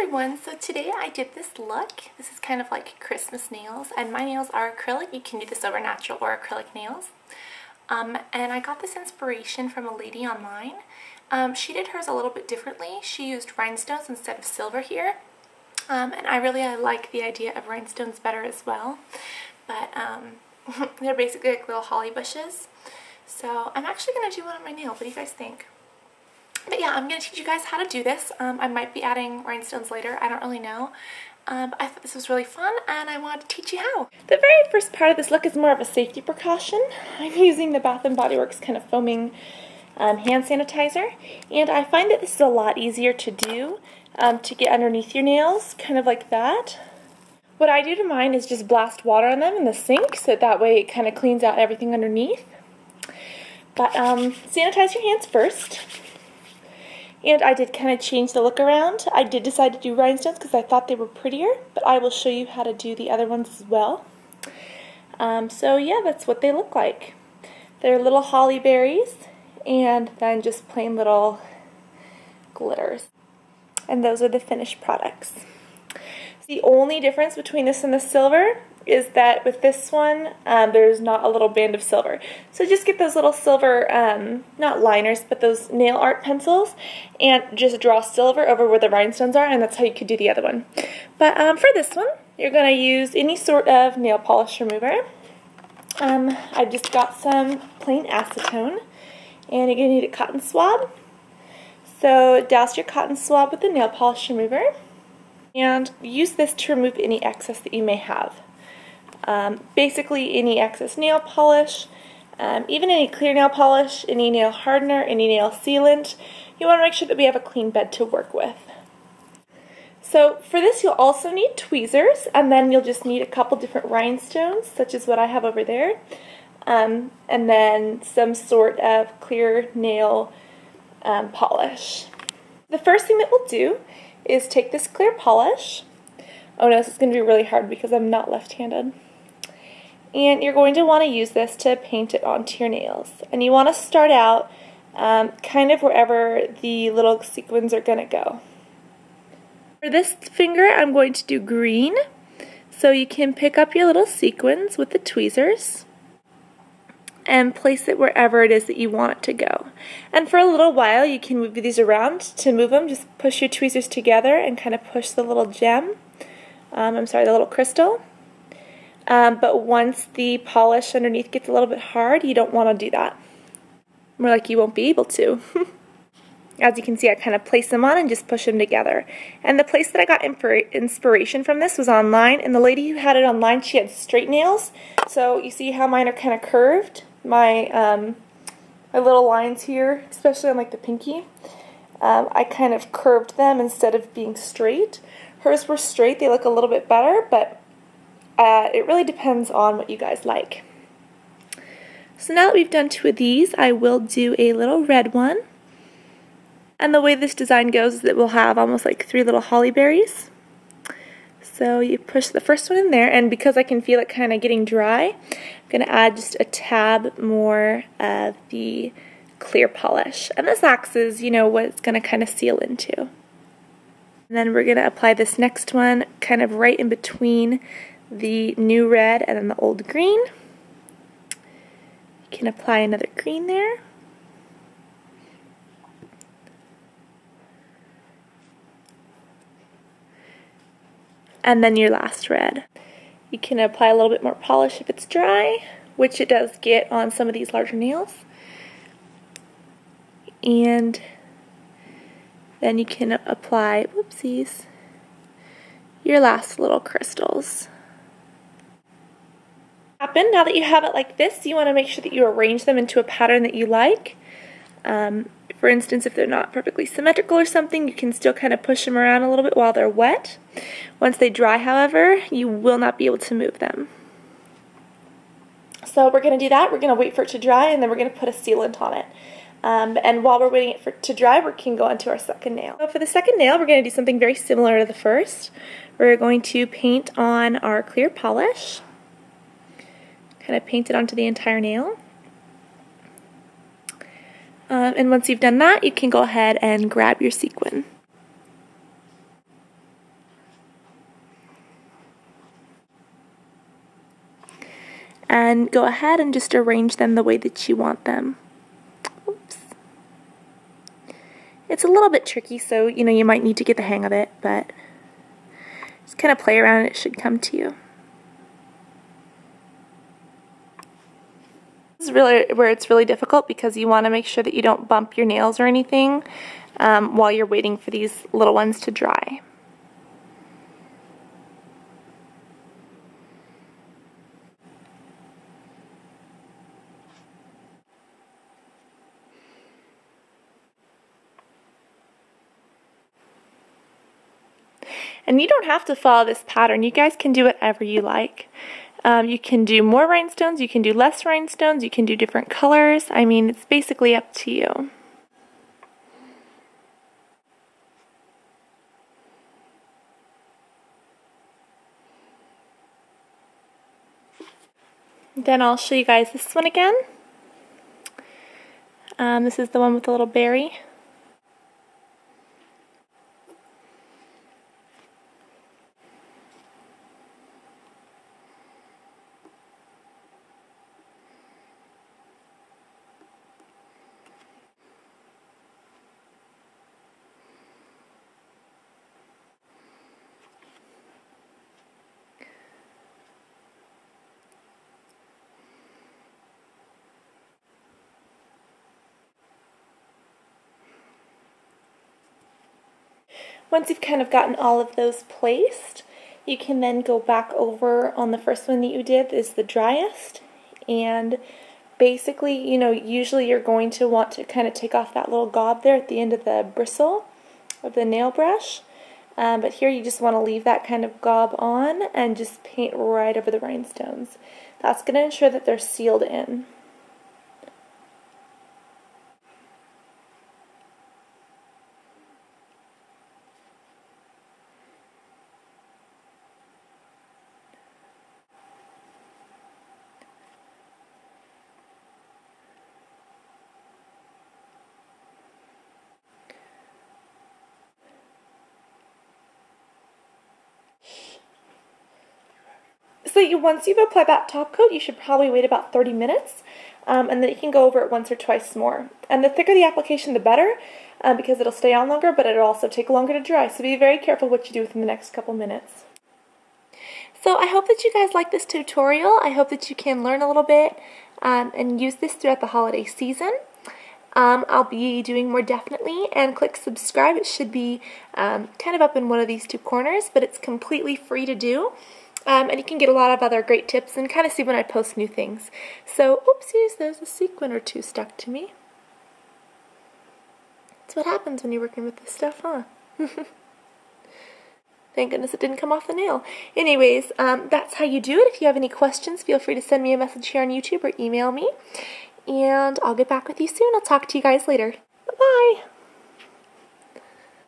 everyone, so today I did this look. This is kind of like Christmas nails, and my nails are acrylic. You can do this over natural or acrylic nails. And I got this inspiration from a lady online. She did hers a little bit differently. She used rhinestones instead of silver here. And I like the idea of rhinestones better as well. But they're basically like little holly bushes. So I'm actually going to do one on my nail. What do you guys think? But yeah, I'm going to teach you guys how to do this. I might be adding rhinestones later. I don't really know. But I thought this was really fun and I wanted to teach you how. The very first part of this look is more of a safety precaution. I'm using the Bath & Body Works kind of foaming hand sanitizer. And I find that this is a lot easier to do to get underneath your nails, kind of like that. What I do to mine is just blast water on them in the sink so that way it kind of cleans out everything underneath. But sanitize your hands first. And I did kind of change the look around. I did decide to do rhinestones because I thought they were prettier, but I will show you how to do the other ones as well. So yeah, that's what they look like. They're little holly berries and then just plain little glitters. And those are the finished products. The only difference between this and the silver is that with this one, there's not a little band of silver. So just get those little silver, not liners, but those nail art pencils, and just draw silver over where the rhinestones are, and that's how you could do the other one. But for this one, you're going to use any sort of nail polish remover. I've just got some plain acetone, and you're going to need a cotton swab. So douse your cotton swab with the nail polish remover, and use this to remove any excess that you may have. Basically any excess nail polish, even any clear nail polish, any nail hardener, any nail sealant. You want to make sure that we have a clean bed to work with. So for this you'll also need tweezers, and then you'll just need a couple different rhinestones, such as what I have over there, and then some sort of clear nail polish. The first thing that we'll do is take this clear polish. Oh no, this is going to be really hard because I'm not left-handed. And you're going to want to use this to paint it onto your nails. And you want to start out kind of wherever the little sequins are going to go. For this finger, I'm going to do green. So you can pick up your little sequins with the tweezers and place it wherever it is that you want it to go. And for a little while, you can move these around. To move them, just push your tweezers together and kind of push the little gem. the little crystal. But once the polish underneath gets a little bit hard, you don't want to do that. More like you won't be able to. As you can see, I kind of place them on and just push them together. And the place that I got inspiration from this was online, and the lady who had it online, she had straight nails. So you see how mine are kind of curved? My little lines here, especially on like the pinky, I kind of curved them instead of being straight. Hers were straight, they look a little bit better, but it really depends on what you guys like. So now that we've done 2 of these, I will do a little red one. And the way this design goes is that we'll have almost like 3 little holly berries. So you push the first one in there, and because I can feel it kind of getting dry, I'm going to add just a tad more of the clear polish. And this acts as, what it's going to kind of seal into. And then we're going to apply this next one kind of right in between the new red and then the old green. You can apply another green there. And then your last red. You can apply a little bit more polish if it's dry, which it does get on some of these larger nails. And then you can apply, whoopsies, your last little crystals. Now that you have it like this, you want to make sure that you arrange them into a pattern that you like. For instance, if they're not perfectly symmetrical or something, you can still kind of push them around a little bit while they're wet. Once they dry, however, you will not be able to move them. So we're going to do that. We're going to wait for it to dry, and then we're going to put a sealant on it. And while we're waiting for it to dry, we can go on to our second nail. So for the second nail, we're going to do something very similar to the first. We're going to paint on our clear polish. Kind of paint it onto the entire nail. And once you've done that, you can go ahead and grab your sequin. and go ahead and just arrange them the way that you want them. Oops. It's a little bit tricky, so you might need to get the hang of it, but just kind of play around and it should come to you. This is really where it's really difficult because you want to make sure that you don't bump your nails or anything while you're waiting for these little ones to dry. And you don't have to follow this pattern. You guys can do whatever you like. You can do more rhinestones, you can do less rhinestones, you can do different colors. I mean, it's basically up to you. Then I'll show you guys this one again. This is the one with the little berry. Once you've kind of gotten all of those placed, you can then go back over on the first one that you did is the driest, and basically, usually you're going to want to kind of take off that little gob there at the end of the bristle of the nail brush, but here you just want to leave that kind of gob on and just paint right over the rhinestones. That's going to ensure that they're sealed in. So once you've applied that top coat, you should probably wait about 30 minutes, and then you can go over it once or twice more. And the thicker the application, the better, because it'll stay on longer, but it'll also take longer to dry. So be very careful what you do within the next couple minutes. So I hope that you guys like this tutorial. I hope that you can learn a little bit and use this throughout the holiday season. I'll be doing more definitely, and click subscribe. It should be kind of up in one of these two corners, but it's completely free to do. And you can get a lot of other great tips and kind of see when I post new things. So, oopsies, there's a sequin or two stuck to me. That's what happens when you're working with this stuff, huh? Thank goodness it didn't come off the nail. Anyways, that's how you do it. If you have any questions, feel free to send me a message here on YouTube or email me. And I'll get back with you soon. I'll talk to you guys later. Bye-bye!